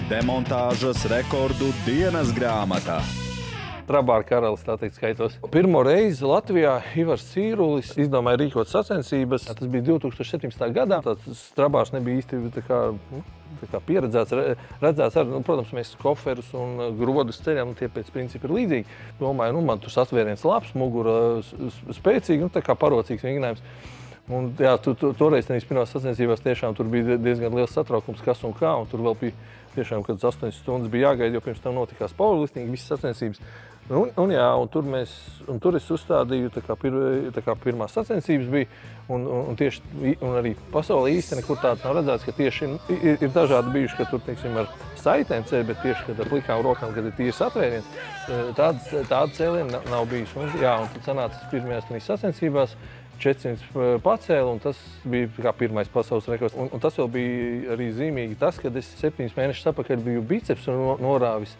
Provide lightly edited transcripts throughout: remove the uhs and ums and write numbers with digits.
Demontāžas rekordu dienas grāmatā. Trabāra karalis, tā teikt, skaitos. Pirmo reizi Latvijā Ivars Cīrulis izdomāja rīkot sacensības. Tas bija 2017. gadā. Tāds Trabārs nebija īsti tā kā pieredzēts, redzēts arī, protams, mēs koferus un grodus ceļam, tie pēc principa ir līdzīgi. Domāju, man tur satvēriens labs, mugura spēcīgi, tā kā parocīgs vingrinājums. Un, jā, toreiz tenīs pirmās sacensībās tiešām tur bija diezgan liels satraukums, kas un kā, un tur vēl bija tiešām, kad 8 stundas bija jāgaida, jo pirms tam notikās powerlifting, visas sacensības. Un tur es uzstādīju, tā kā pirmās sacensības bija, un arī pasaulē īsti nekur tāds nav redzēts, ka tieši ir dažādi bijuši, ka tur, teiksim, ar saitēm ceļ, bet tieši, kad ar plikām rokām, kad ir tīri satvēriens, tāda cēliena nav bijis. Un tad sanāca pirmajās sacensībās 400 pacēlu, un tas bija kā pirmais pasaules rekords. Un tas vēl bija arī zīmīgi tas, kad es 7 mēnešus atpakaļ biju biceps un norāvis.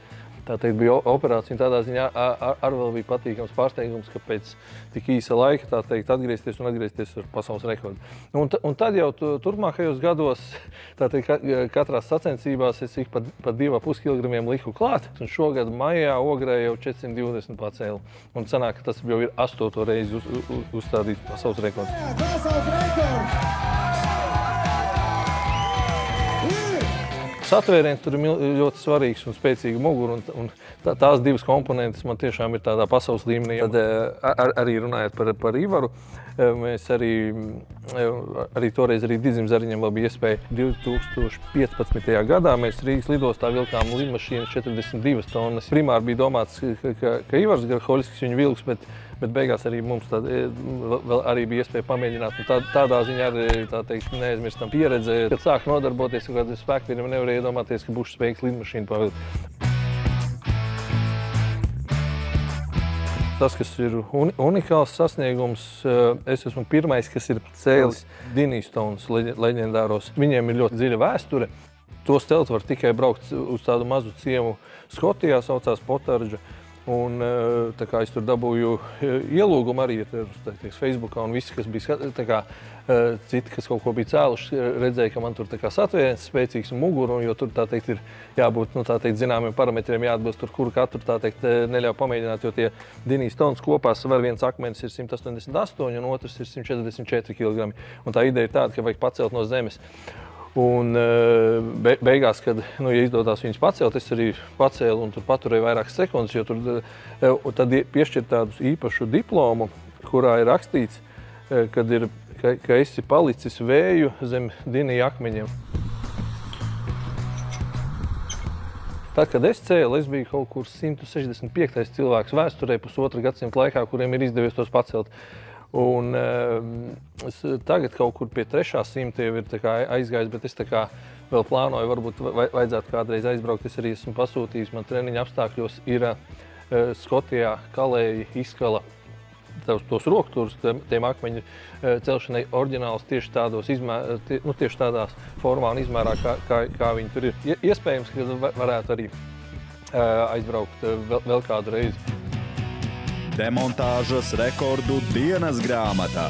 Tā teikt, bija operācija, un tādā ziņā arī vēl bija patīkams pārsteigums, ka pēc tik īsa laika, tā teikt, atgriezties ar pasaules rekordu. Un tad jau turpmākajos gados, tā teikt, katrās sacensībās es ik pa 2,5 kilogramiem liku klāt, un šogad maijā Ogrē jau 420 pacēlu. Un sanāk, ka tas jau ir 8. reizi uzstādīts pasaules rekords. Pasaules rekords! Satvēriens tur ir ļoti svarīgs un spēcīga mugura, un tās divas komponentes man tiešām ir tādā pasaules līmenī. Tad arī runājot par Ivaru, mēs arī toreiz Didzim Zariņam vēl bija iespēja 2015. gadā. Mēs Rīgas lidostā vilkām lidmašīnas 42 tonnas. Primāri bija domāts, ka Ivars Garhoļskis viņu vilks, bet beigās arī mums vēl arī bija iespēja pamēģināt. Un tādā ziņā arī, tā teikt, neaizmirstam pieredze. Kad sāk nodarboties ar kādu spēkvīriem, nevarēja iedomāties, ka būšu spējīgs lidmašīnu pavilkt. Tas, kas ir unikāls sasniegums, es esmu pirmais, kas ir cēlis Dinīstones leģendāros. Viņiem ir ļoti dziļa vēsture. Tos celt var tikai braukt uz tādu mazu ciemu Skotijā, saucās Potardža. Un tā kā es tur dabūju ielūgumu arī Facebookā, un visi, kas bija citi, kas kaut ko bija cēluši, redzēja, ka man tur satvēriens spēcīgs un mugura, jo tur, tā teikt, ir jābūt, zināmiem parametriem jāatbilst tur, kuru katru, tā teikt, neļauj pamēģināt, jo tie Dinīstones kopā var viens akmenis ir 188 un otrs ir 144 kg. Un tā ideja ir tāda, ka vajag pacelt no zemes. Un beigās, kad ja izdodās viņus pacelt, es arī pacēlu un tur paturēju vairākas sekundes, jo tur tad piešķir tādu īpašu diplomu, kurā ir rakstīts, ka esi palicis vēju zem Dinija akmeņiem. Tad, kad es cēlu, es biju kaut kur 165. cilvēks vēsturē pusotra gadsimta laikā, kuriem ir izdevies tos pacelt. Un tagad kaut kur pie 300 jau ir aizgājis, bet es vēl plānoju, varbūt vajadzētu kādreiz aizbraukt. Es arī esmu pasūtījis, man treniņa apstākļos ir Skotijā Kalēji izskala tos rokturus, tiem akmeņu celšanai oriģināls tieši tādās formā un izmērā, kā viņi tur ir. Iespējams, ka varētu arī aizbraukt vēl kādu reizi. Demontāžas rekordu dienas grāmatā.